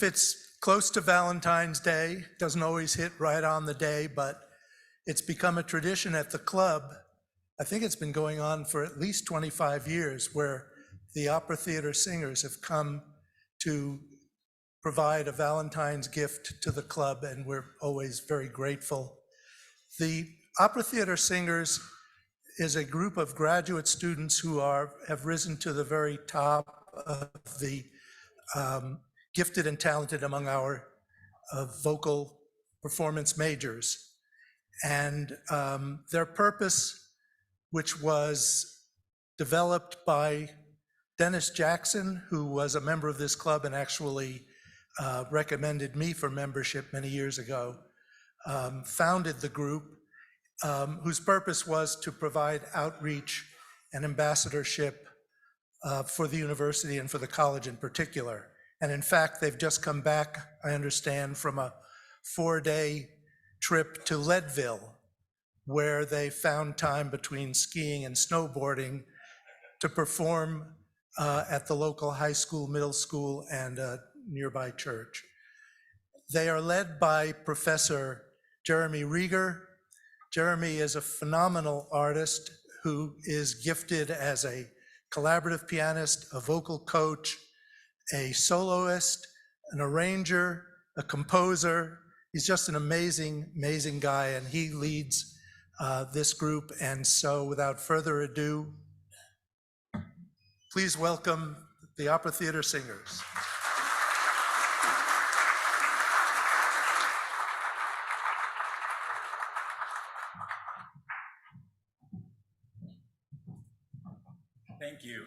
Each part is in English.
if it's close to Valentine's Day, doesn't always hit right on the day, but it's become a tradition at the club. I think it's been going on for at least 25 years, where the Opera Theater Singers have come to provide a Valentine's gift to the club, and we're always very grateful. The Opera Theater Singers is a group of graduate students who have risen to the very top of the gifted and talented among our vocal performance majors. And their purpose, which was developed by Dennis Jackson, who was a member of this club and actually recommended me for membership many years ago, founded the group, whose purpose was to provide outreach and ambassadorship for the university and for the college in particular. And in fact, they've just come back, I understand, from a 4-day trip to Leadville, where they found time between skiing and snowboarding to perform at the local high school, middle school, and a nearby church. They are led by Professor Jeremy Reger. Jeremy is a phenomenal artist who is gifted as a collaborative pianist, a vocal coach, a soloist, an arranger, a composer. He's just an amazing, amazing guy, and he leads this group. And so without further ado, please welcome the Opera Theater Singers. Thank you.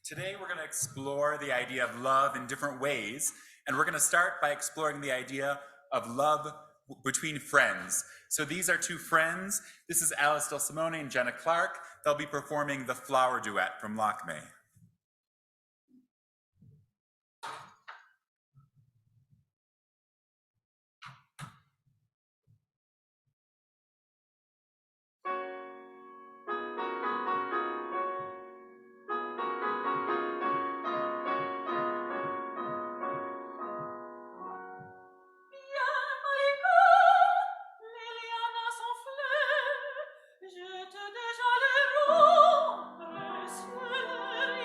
Today we're going to explore the idea of love in different ways, and we're going to start by exploring the idea of love between friends. So these are two friends. This is Alice Del Simone and Jenna Clark. They'll be performing the Flower Duet from Lockmay. Jette déjà les roses, précieux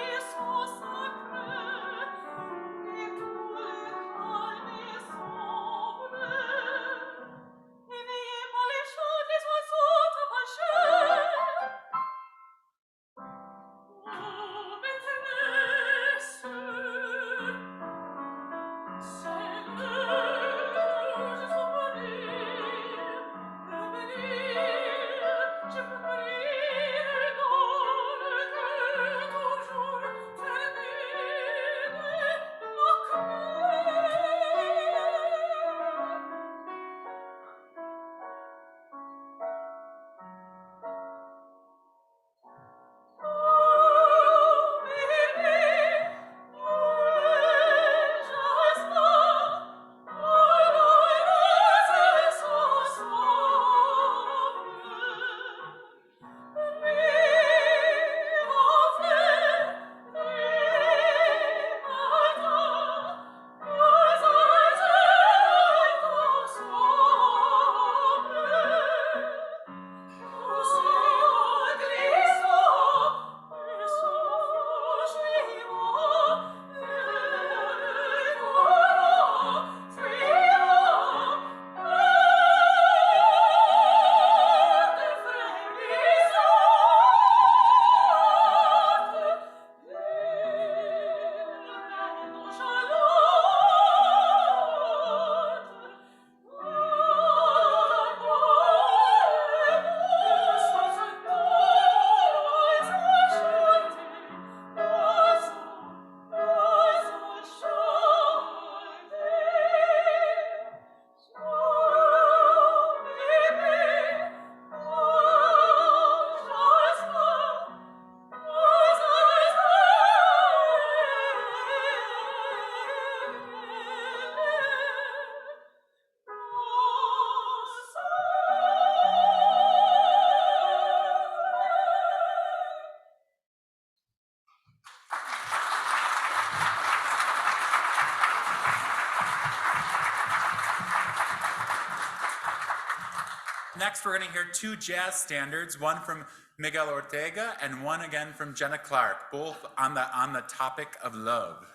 next we're going to hear two jazz standards, one from Miguel Ortega and one again from Jenna Clark, both on the topic of love.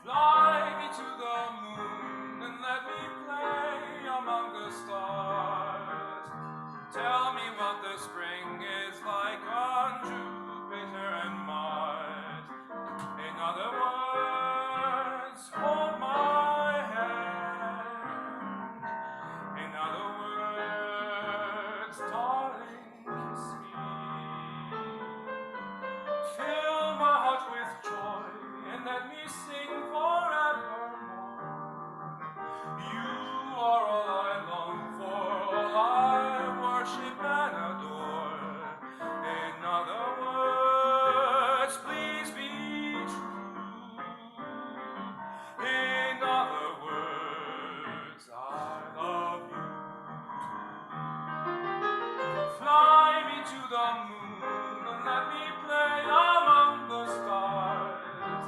Fly me to the moon and let me play among the stars. Tell me what the spring is like on Jupiter and Mars. In other words, hold my hand. In other words, darling, kiss me. Fill my heart with joy and let me sing forevermore. You are all I long for, all I worship and adore. In other words, please be true. In other words, I love you. Fly me to the moon and let me play among the stars.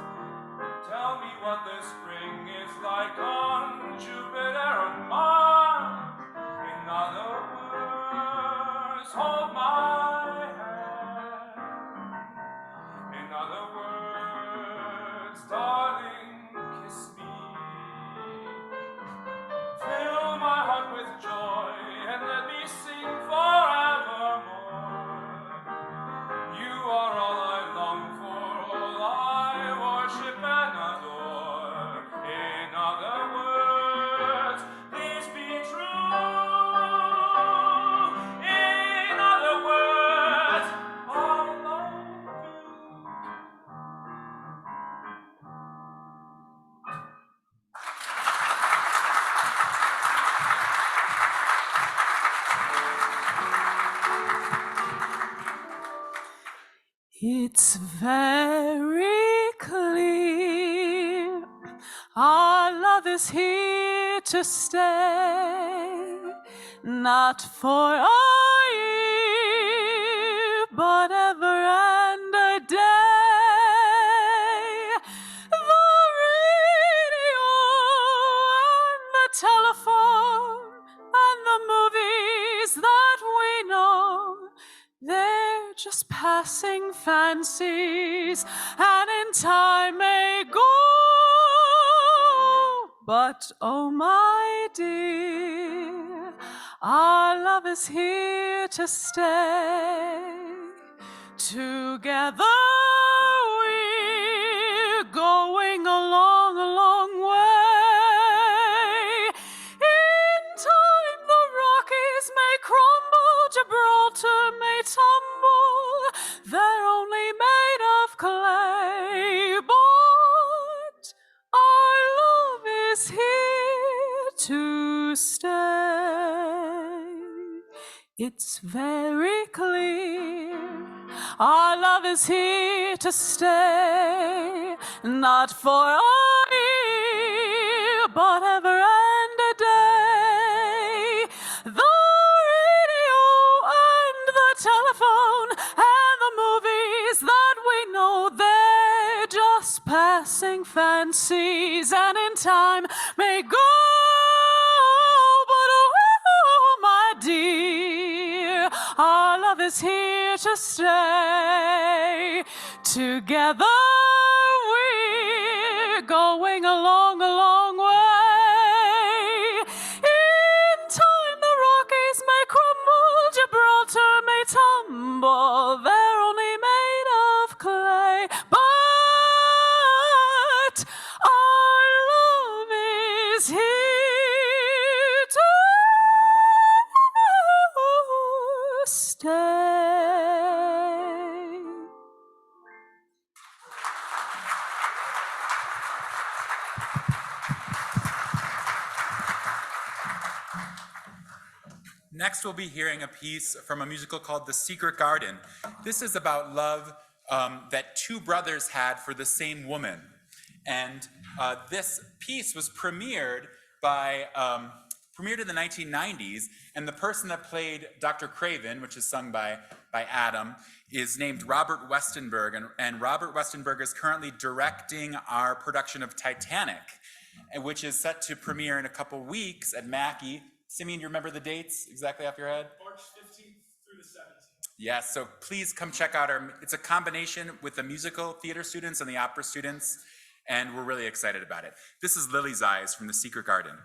Tell me what the spring is like on Jupiter and Mars. In other words, hold my hand. In other words, darling, kiss me. Fill my heart with joy and let me sing forevermore. You are all I long for, all I worship and adore. In other words, please be true. In other words, I love you. It's very clear our love is here to stay, not for a year, but ever and a day. The radio and the telephone and the movies that we know, they're just passing fancies and in time may go. But oh my dear, our love is here to stay. Together we're going a long, long way. In time the Rockies may crumble, Gibraltar may tumble, they're only made of clay, but our love is here to stay. It's very clear our love is here to stay, not for a year, but ever and a day. The radio and the telephone and the movies that we know, they're just passing fancies and in time may go. But oh, my dear, our love is here to stay. Together we're going a long, long way. In time the Rockies may crumble, Gibraltar may tumble, they're only made of clay, but our love is here to stay. Next, we'll be hearing a piece from a musical called The Secret Garden. This is about love that two brothers had for the same woman. And this piece was premiered by premiered in the 1990s, and the person that played Dr. Craven, which is sung by Adam, is named Robert Westenberg, and Robert Westenberg is currently directing our production of Titanic, which is set to premiere in a couple weeks at Mackey. Simeon, you remember the dates exactly off your head? March 15th through the 17th. Yes, so please come check out it's a combination with the musical theater students and the opera students, and we're really excited about it. This is Lily's Eyes from The Secret Garden.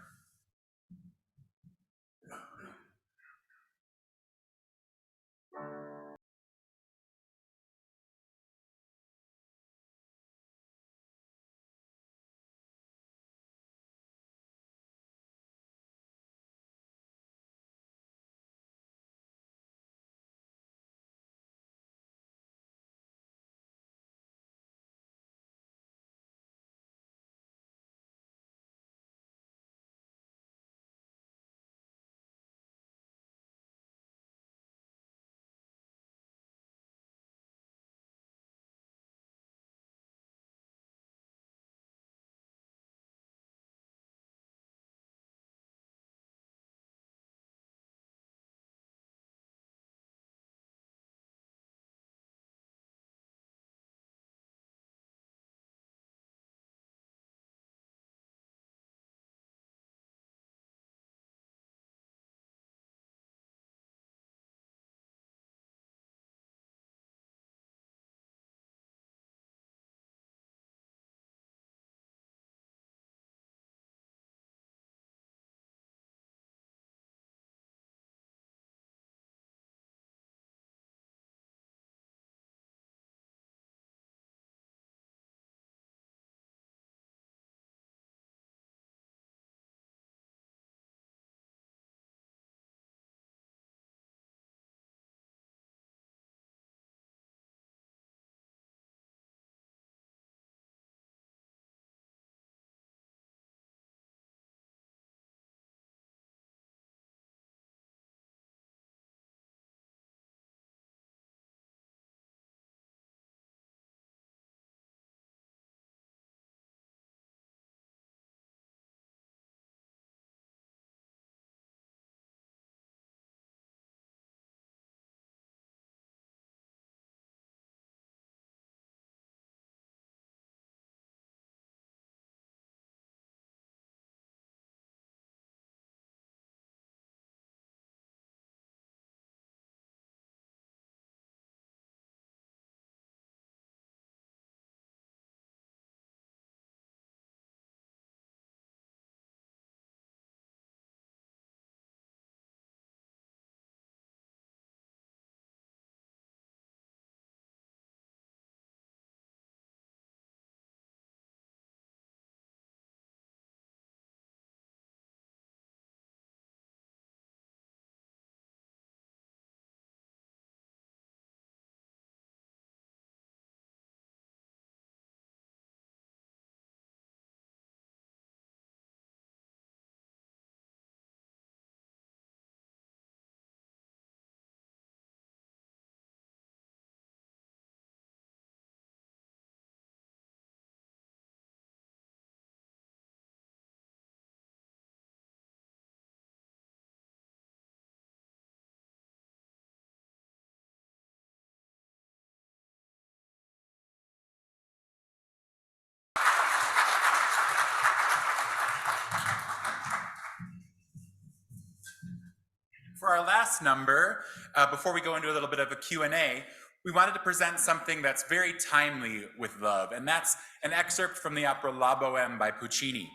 For our last number, before we go into a little bit of a Q&A, we wanted to present something that's very timely with love, and that's an excerpt from the opera La Bohème by Puccini.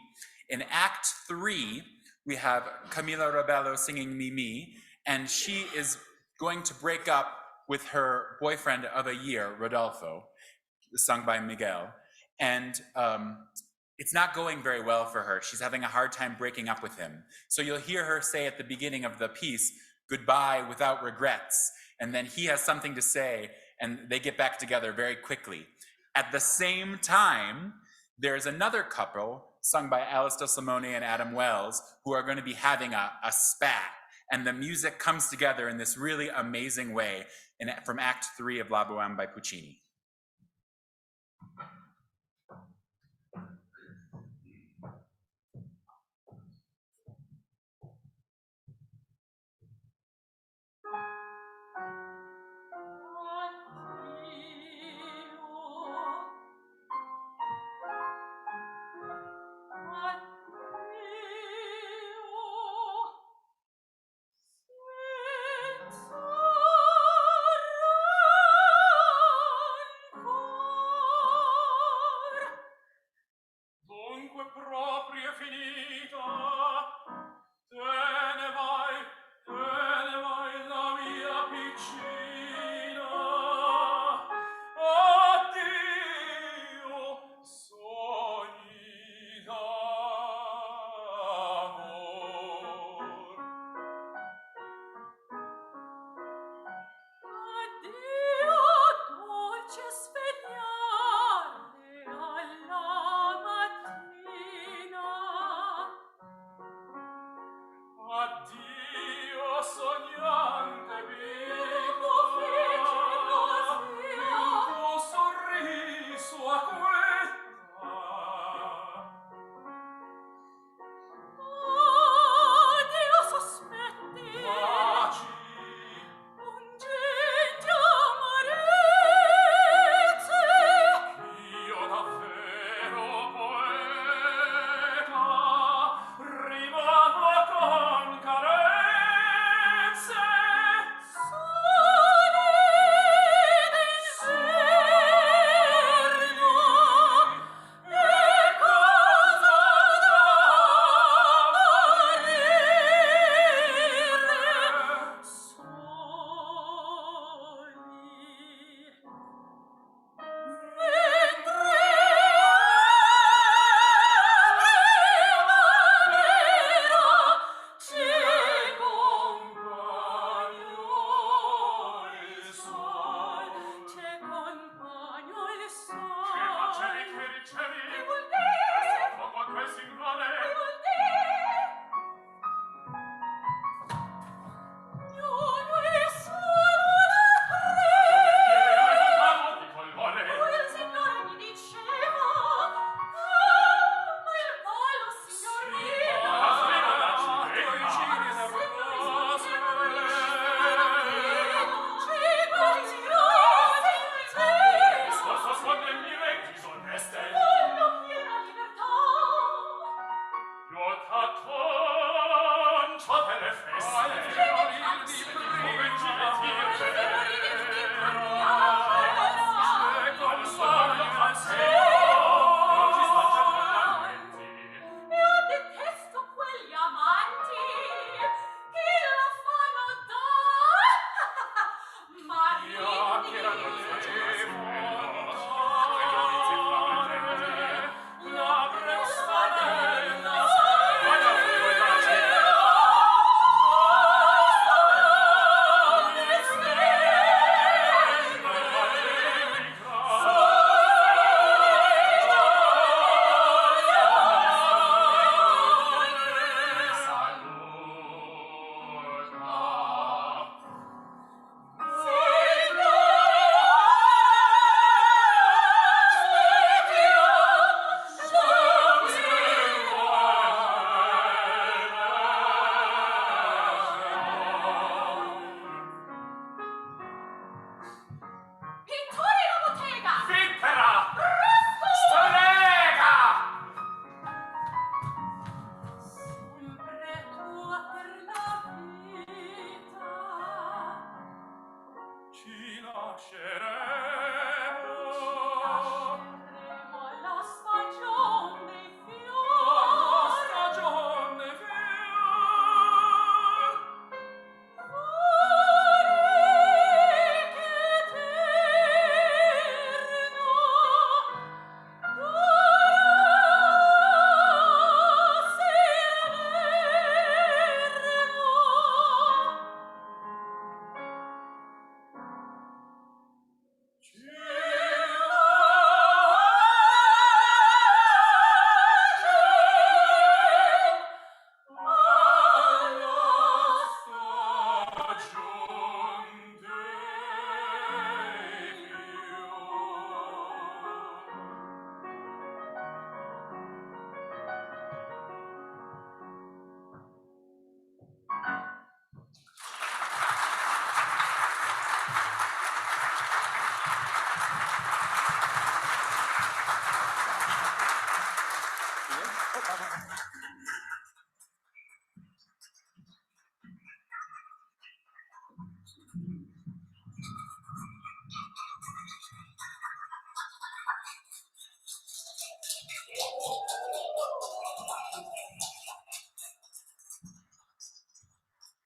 In Act 3, we have Camilla Robello singing Mimi, and she is going to break up with her boyfriend of a year, Rodolfo, sung by Miguel. And it's not going very well for her. She's having a hard time breaking up with him. So you'll hear her say at the beginning of the piece, goodbye without regrets. And then he has something to say, and they get back together very quickly. At the same time, there's another couple, sung by Alice DeSimone and Adam Wells, who are going to be having a spat. And the music comes together in this really amazing way from Act 3 of La Bohème by Puccini.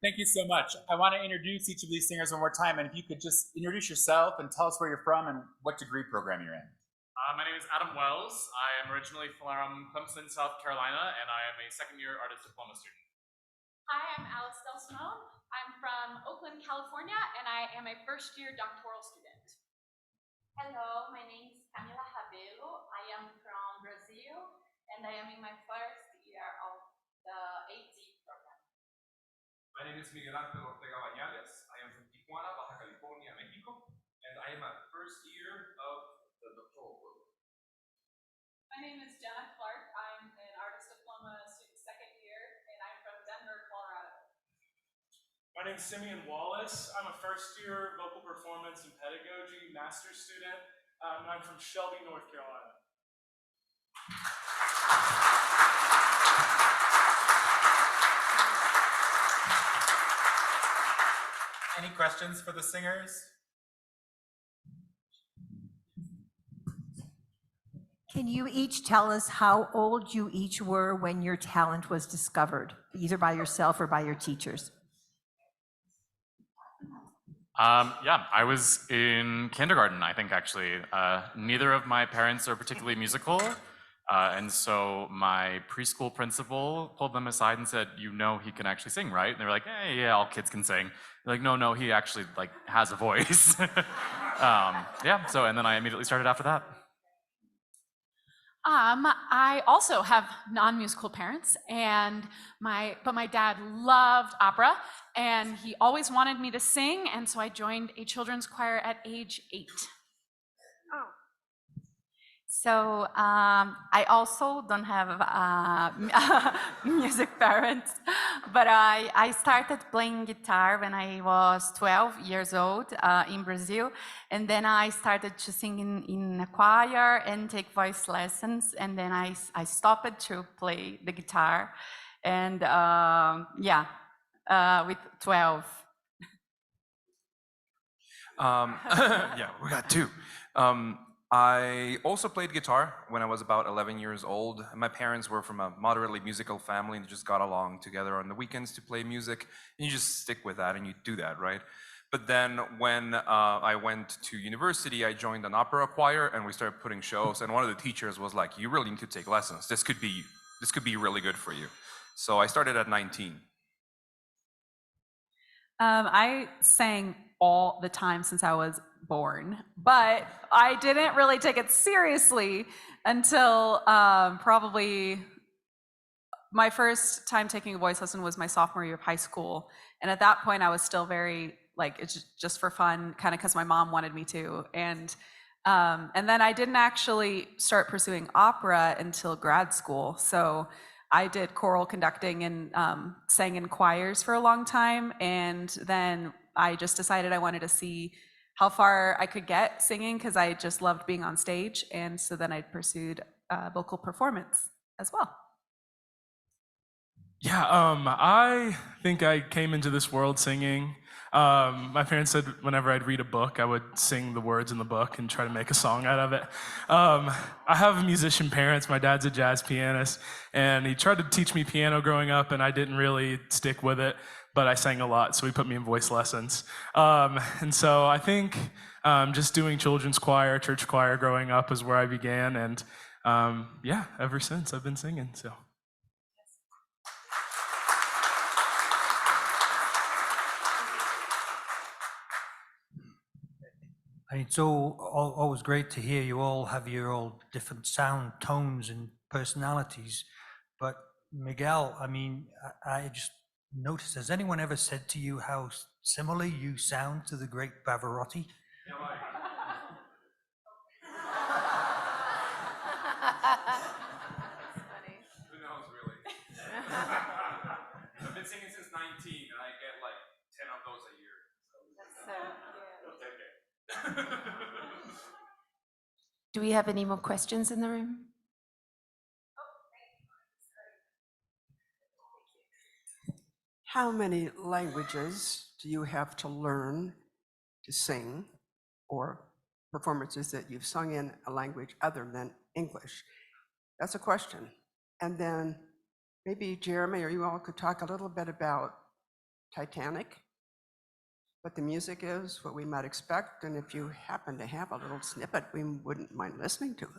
Thank you so much. I want to introduce each of these singers one more time, and if you could just introduce yourself and tell us where you're from and what degree program you're in. My name is Adam Wells. I am originally from Clemson, South Carolina, and I am a second-year artist diploma student. Hi, I'm Alice Del Simone. I'm from Oakland, California, and I am a first-year doctoral student. Hello, my name is Camila Rabelo. I am from Brazil, and I am in my first year of the AD program. My name is Miguel Ángel Ortega Bañales. I am from Tijuana, Baja California, Mexico, and I am at first year of the doctoral program. My name is Jenna Clark. I'm an artist diploma student second year, and I'm from Denver, Colorado. My name is Simeon Wallace. I'm a first-year vocal performance and pedagogy master's student, and I'm from Shelby, North Carolina. Any questions for the singers? Can you each tell us how old you each were when your talent was discovered, either by yourself or by your teachers? Yeah, I was in kindergarten, I think, actually. Neither of my parents are particularly musical, and so my preschool principal pulled them aside and said, "You know he can actually sing, right?" And they were like, "Hey, yeah, all kids can sing." They're like, no, he actually has a voice. Yeah, so, and then I immediately started after that. I also have non-musical parents, but my dad loved opera, and he always wanted me to sing, and so I joined a children's choir at age 8. So I also don't have music parents, but I started playing guitar when I was 12 years old in Brazil, and then I started to sing in a choir and take voice lessons, and then I stopped to play the guitar, and with 12. Yeah, we got two. I also played guitar when I was about 11 years old. My parents were from a moderately musical family and just got along together on the weekends to play music. And you just stick with that and you do that, right? But then when I went to university, I joined an opera choir and we started putting shows. And one of the teachers was like, "You really need to take lessons. This could be really good for you." So I started at 19. I sang all the time since I was born, but I didn't really take it seriously until probably my first time taking a voice lesson was my sophomore year of high school. And at that point I was still very it's just for fun, kind of because my mom wanted me to. And then I didn't actually start pursuing opera until grad school. So I did choral conducting and sang in choirs for a long time. And then I just decided I wanted to see how far I could get singing because I just loved being on stage. And so then I pursued vocal performance as well. Yeah, I think I came into this world singing. My parents said whenever I'd read a book, I would sing the words in the book and try to make a song out of it. I have musician parents. My dad's a jazz pianist, and he tried to teach me piano growing up, and I didn't really stick with it, but I sang a lot, so he put me in voice lessons. And so I think just doing children's choir, church choir growing up is where I began, and yeah, ever since I've been singing, so. It's always great to hear you all have your all different sound tones and personalities. But Miguel, I just noticed, has anyone ever said to you how similar you sound to the great Pavarotti? Who knows, really? I've been singing since 19, and I get like 10 of those a year. So. I'll take it. Do we have any more questions in the room? How many languages do you have to learn to sing, or performances that you've sung in a language other than English? That's a question. And then maybe Jeremy or you all could talk a little bit about Titanic, what the music is, what we might expect, and if you happen to have a little snippet, we wouldn't mind listening to it.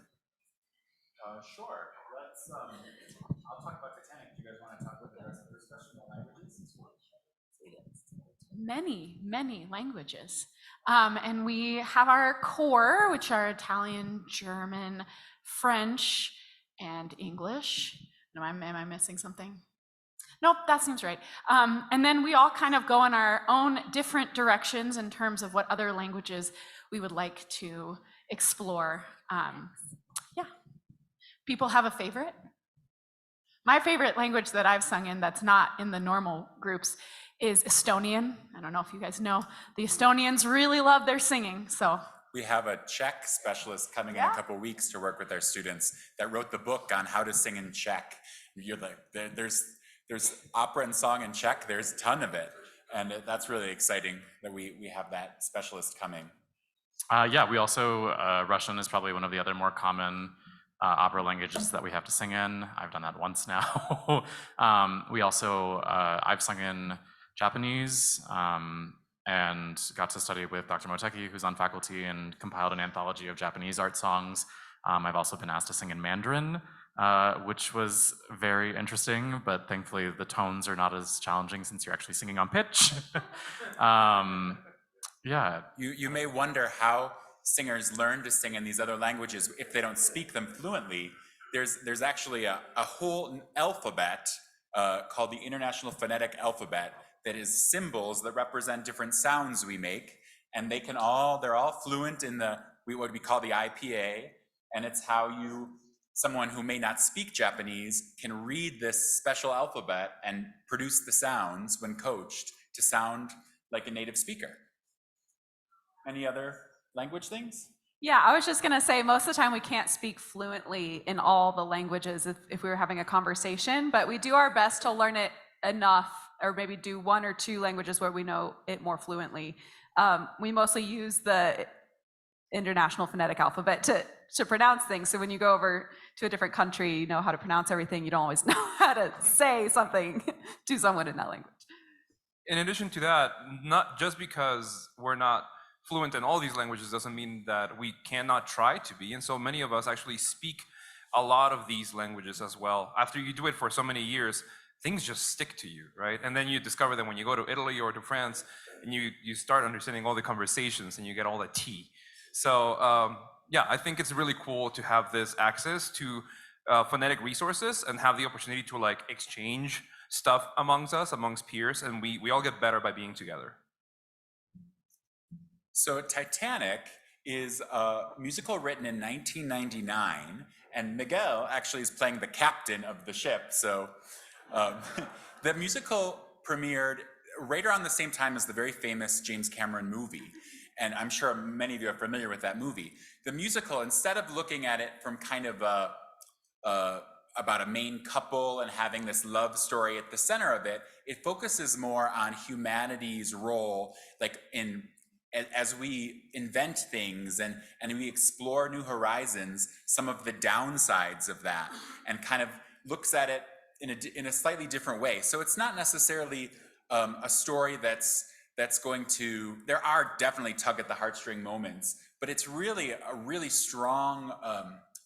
Sure. Let's. I'll talk about Titanic. Do you guys want to talk about the rest of the special languages? Many languages. And we have our core, which are Italian, German, French, and English. No, am I missing something? Nope, that seems right. And then we all kind of go in our own different directions in terms of what other languages we would like to explore. Yeah. People have a favorite? My favorite language that I've sung in that's not in the normal groups is Estonian. I don't know if you guys know. The Estonians really love their singing, so. We have a Czech specialist coming in a couple of weeks to work with our students that wrote the book on how to sing in Czech. You're like, there's opera and song in Czech, there's a ton of it. And that's really exciting that we have that specialist coming. Yeah, we also, Russian is probably one of the other more common opera languages that we have to sing in. I've done that once now. We also, I've sung in Japanese and got to study with Dr. Moteki, who's on faculty, and compiled an anthology of Japanese art songs. I've also been asked to sing in Mandarin, which was very interesting, but thankfully the tones are not as challenging since you're actually singing on pitch. Yeah. You may wonder how singers learn to sing in these other languages if they don't speak them fluently. There's actually a whole alphabet called the International Phonetic Alphabet that is symbols that represent different sounds we make, and they're all fluent in what we call the IPA, and it's how someone who may not speak Japanese can read this special alphabet and produce the sounds when coached to sound like a native speaker. Any other language things? Yeah, I was just gonna say, most of the time we can't speak fluently in all the languages if we were having a conversation, but we do our best to learn it enough, or maybe do one or two languages where we know it more fluently. We mostly use the International Phonetic Alphabet to pronounce things. So when you go over to a different country, you know how to pronounce everything. You don't always know how to say something to someone in that language. In addition to that, not just because we're not fluent in all these languages doesn't mean that we cannot try to be. And so many of us actually speak a lot of these languages as well. After you do it for so many years, things just stick to you, right? And then you discover them when you go to Italy or to France, and you start understanding all the conversations and you get all the tea. So yeah, I think it's really cool to have this access to phonetic resources and have the opportunity to like exchange stuff amongst peers, and we all get better by being together. So Titanic is a musical written in 1999, and Miguel actually is playing the captain of the ship. So the musical premiered right around the same time as the very famous James Cameron movie. And I'm sure many of you are familiar with that movie. The musical, instead of looking at it from kind of about a main couple and having this love story at the center of it, it focuses more on humanity's role, like as we invent things and we explore new horizons, some of the downsides of that, and kind of looks at it in a slightly different way. So it's not necessarily a story that's going to, there are definitely tug at the heartstring moments, but it's really a really strong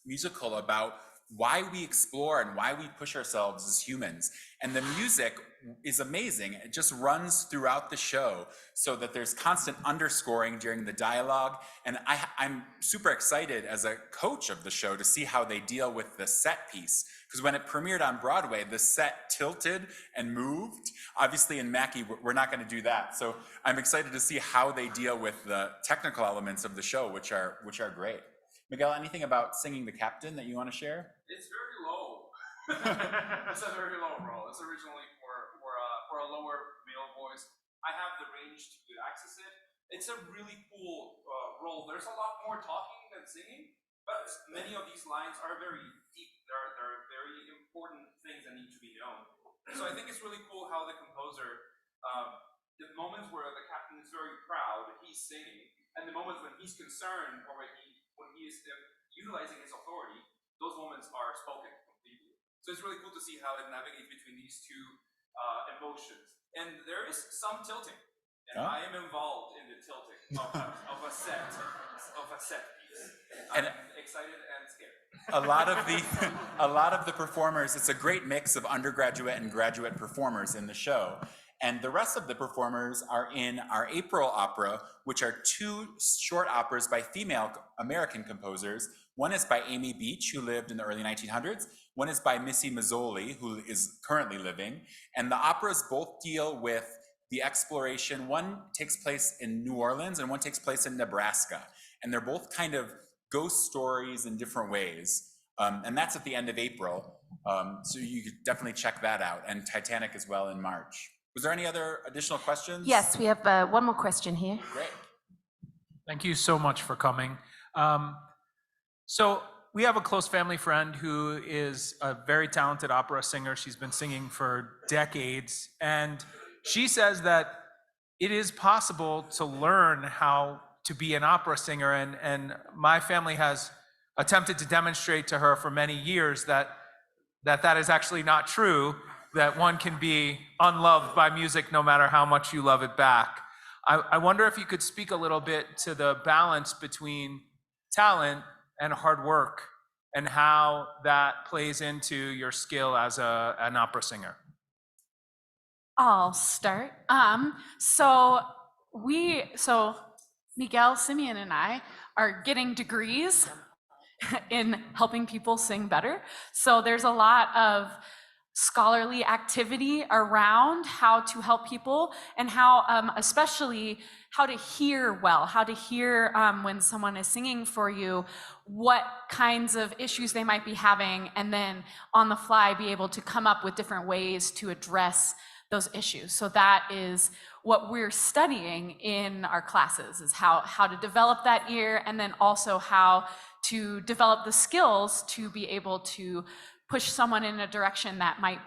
musical about why we explore and why we push ourselves as humans. And the music is amazing. It just runs throughout the show so that there's constant underscoring during the dialogue. And I'm super excited as a coach of the show to see how they deal with the set piece. Because when it premiered on Broadway, the set tilted and moved. Obviously in Mackey, we're not going to do that. So I'm excited to see how they deal with the technical elements of the show, which are great. Miguel, anything about singing the captain that you want to share? It's very low. It's a very low role. It's originally for a lower male voice. I have the range to access it. It's a really cool role. There's a lot more talking than singing, but many of these lines are very deep. There are very important things that need to be known. So I think it's really cool how the composer, the moments where the captain is very proud, he's singing, and the moments when he's concerned or when he is utilizing his authority, those moments are spoken completely. So it's really cool to see how it navigates between these two emotions. And there is some tilting. And Oh. I am involved in the tilting of a set piece. And I'm excited and scared. a lot of the performers, it's a great mix of undergraduate and graduate performers in the show. And the rest of the performers are in our April opera, which are 2 short operas by female American composers. One is by Amy Beach, who lived in the early 1900s. One is by Missy Mazzoli, who is currently living. And the operas both deal with the exploration. One takes place in New Orleans and one takes place in Nebraska. And they're both kind of ghost stories in different ways. And that's at the end of April. So you could definitely check that out. And Titanic as well in March. Was there any other additional questions? Yes, we have one more question here. Great. Thank you so much for coming. So we have a close family friend who is a very talented opera singer. She's been singing for decades. And she says that it is possible to learn how to be an opera singer. And my family has attempted to demonstrate to her for many years that is actually not true, that one can be unloved by music no matter how much you love it back. I wonder if you could speak a little bit to the balance between talent and hard work and how that plays into your skill as an opera singer. I'll start. So Miguel, Simeon, and I are getting degrees in helping people sing better. So there's a lot of scholarly activity around how to help people and how, especially how to hear well, how to hear when someone is singing for you, what kinds of issues they might be having, and then on the fly be able to come up with different ways to address those issues. So that is what we're studying in our classes, is how to develop that ear, and then also how to develop the skills to be able to push someone in a direction that might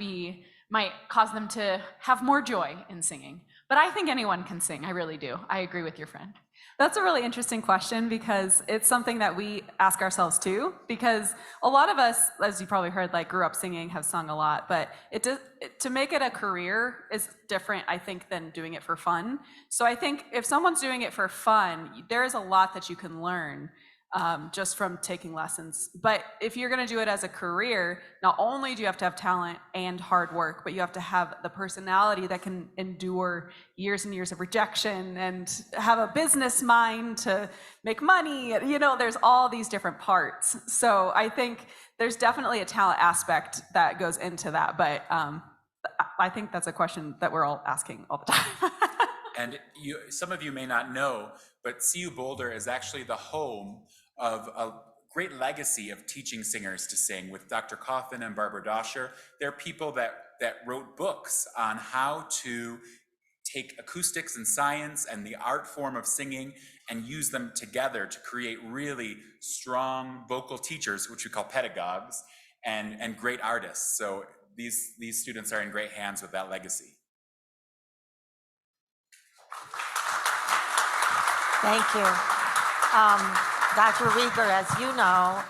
cause them to have more joy in singing. But I think anyone can sing, I really do. I agree with your friend. That's a really interesting question, because it's something that we ask ourselves too, because a lot of us, as you probably heard, like grew up singing, have sung a lot, but to make it a career is different, I think, than doing it for fun. So I think if someone's doing it for fun, there is a lot that you can learn just from taking lessons. But if you're gonna do it as a career, not only do you have to have talent and hard work, but you have to have the personality that can endure years and years of rejection and have a business mind to make money. You know, there's all these different parts. So I think there's definitely a talent aspect that goes into that. But I think that's a question that we're all asking all the time. And some of you may not know, but CU Boulder is actually the home of a great legacy of teaching singers to sing with Dr. Coffin and Barbara Doscher. They're people that wrote books on how to take acoustics and science and the art form of singing and use them together to create really strong vocal teachers, which we call pedagogues, and great artists. So these students are in great hands with that legacy. Thank you. Dr. Reger, as you know,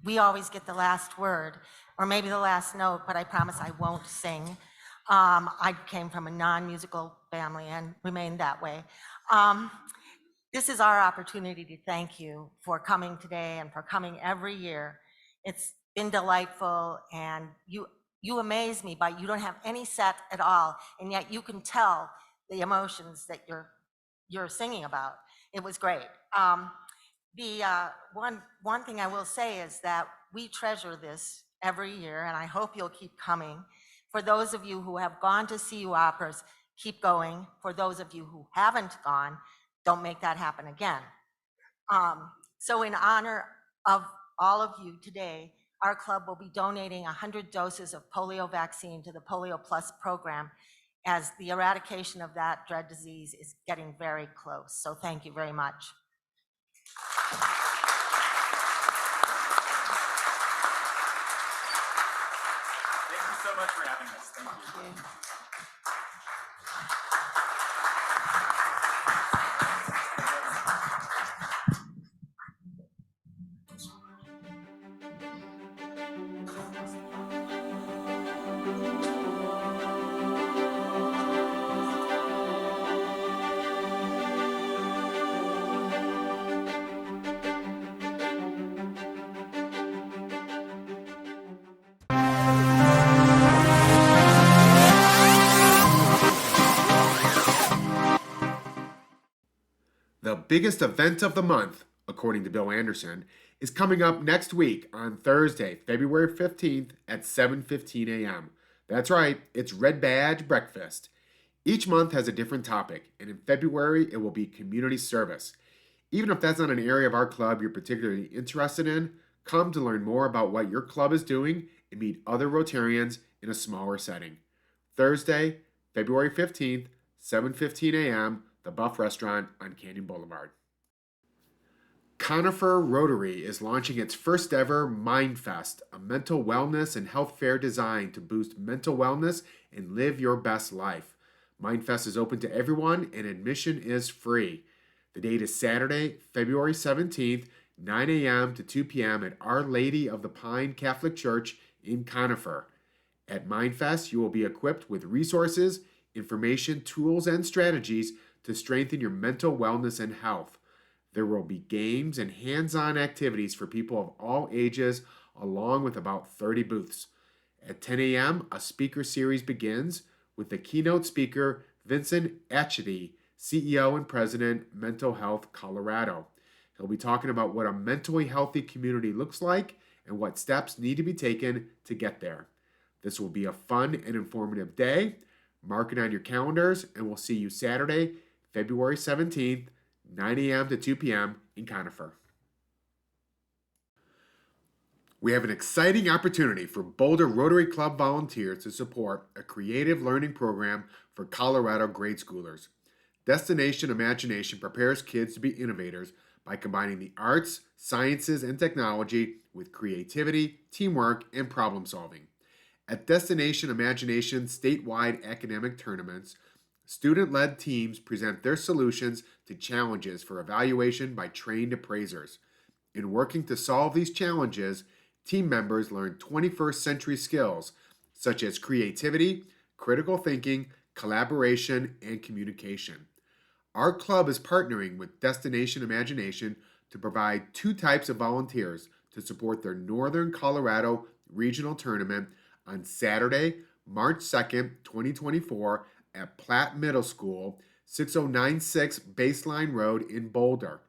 we always get the last word, or maybe the last note, but I promise I won't sing. I came from a non-musical family and remained that way. This is our opportunity to thank you for coming today and for coming every year. It's been delightful, and you amaze me, but you don't have any set at all, and yet you can tell the emotions that you're singing about. It was great. One thing I will say is that we treasure this every year, and I hope you'll keep coming. For those of you who have gone to CU operas, keep going. For those of you who haven't gone, don't make that happen again. So in honor of all of you today, our club will be donating 100 doses of polio vaccine to the Polio Plus program, as the eradication of that dread disease is getting very close. So thank you very much. Thank you so much for having us. Thank you. biggest event of the month, according to Bill Anderson, is coming up next week on Thursday, February 15th at 7:15 a.m. That's right, it's Red Badge Breakfast. Each month has a different topic, and in February it will be community service. Even if that's not an area of our club you're particularly interested in, come to learn more about what your club is doing and meet other Rotarians in a smaller setting. Thursday, February 15th, 7:15 a.m., the Buff Restaurant on Canyon Boulevard. Conifer Rotary is launching its first ever MindFest, a mental wellness and health fair designed to boost mental wellness and live your best life. MindFest is open to everyone and admission is free. The date is Saturday, February 17th, 9 a.m. to 2 p.m. at Our Lady of the Pine Catholic Church in Conifer. At MindFest, you will be equipped with resources, information, tools, and strategies to strengthen your mental wellness and health. There will be games and hands-on activities for people of all ages, along with about 30 booths. At 10 a.m., a speaker series begins with the keynote speaker, Vincent Atchity, CEO and President, Mental Health Colorado. He'll be talking about what a mentally healthy community looks like and what steps need to be taken to get there. This will be a fun and informative day. Mark it on your calendars, and we'll see you Saturday, February 17th, 9 a.m. to 2 p.m. in Conifer. We have an exciting opportunity for Boulder Rotary Club volunteers to support a creative learning program for Colorado grade schoolers. Destination Imagination prepares kids to be innovators by combining the arts, sciences, and technology with creativity, teamwork, and problem solving. At Destination Imagination statewide academic tournaments, student-led teams present their solutions to challenges for evaluation by trained appraisers. In working to solve these challenges, team members learn 21st century skills such as creativity, critical thinking, collaboration, and communication. Our club is partnering with Destination Imagination to provide 2 types of volunteers to support their Northern Colorado Regional Tournament on Saturday, March 2nd, 2024 at Platt Middle School, 6096 Baseline Road in Boulder.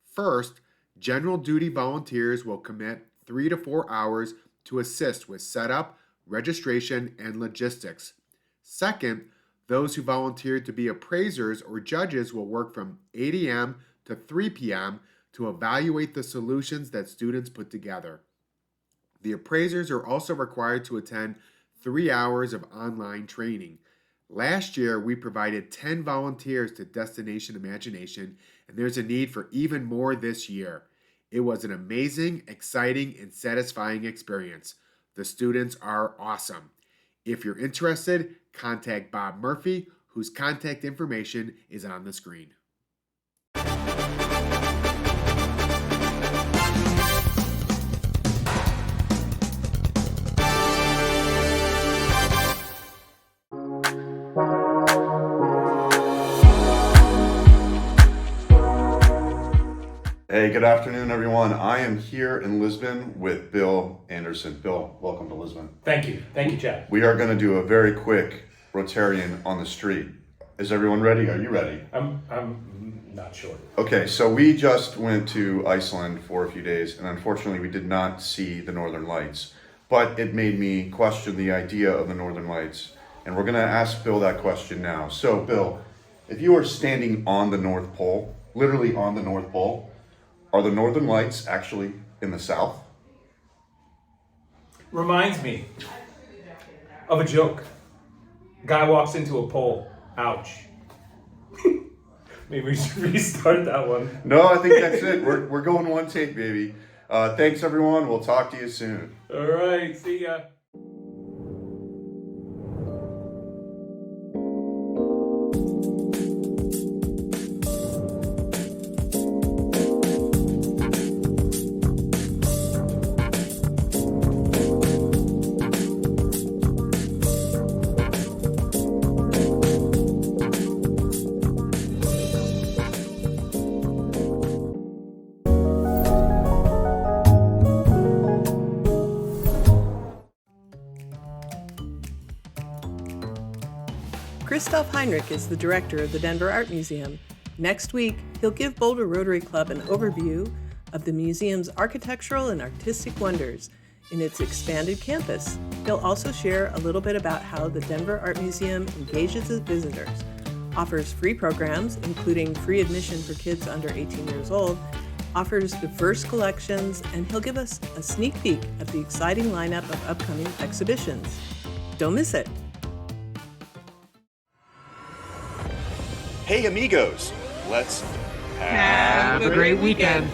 First, general duty volunteers will commit 3 to 4 hours to assist with setup, registration, and logistics. Second, those who volunteered to be appraisers or judges will work from 8 a.m. to 3 p.m. to evaluate the solutions that students put together. The appraisers are also required to attend 3 hours of online training. Last year, we provided 10 volunteers to Destination Imagination, and there's a need for even more this year. It was an amazing, exciting, and satisfying experience. The students are awesome. If you're interested, contact Bob Murphy, whose contact information is on the screen. Hey, good afternoon, everyone. I am here in Lisbon with Bill Anderson. Bill, welcome to Lisbon. Thank you. Thank you, Chad. We are going to do a very quick Rotarian on the street. Is everyone ready? Are you ready? I'm not sure. Okay, so we just went to Iceland for a few days, and unfortunately we did not see the Northern Lights. But it made me question the idea of the Northern Lights, and we're going to ask Bill that question now. So, Bill, if you are standing on the North Pole, literally on the North Pole, are the Northern Lights actually in the south? Reminds me of a joke. Guy walks into a pole. Ouch. Maybe we should restart that one. No, I think that's it. We're going one take, baby. Thanks, everyone. We'll talk to you soon. All right. See ya. Christoph Heinrich is the director of the Denver Art Museum. Next week, he'll give Boulder Rotary Club an overview of the museum's architectural and artistic wonders in its expanded campus. He'll also share a little bit about how the Denver Art Museum engages its visitors, offers free programs, including free admission for kids under 18 years old, offers diverse collections, and he'll give us a sneak peek at the exciting lineup of upcoming exhibitions. Don't miss it. Hey amigos, let's Have a great weekend.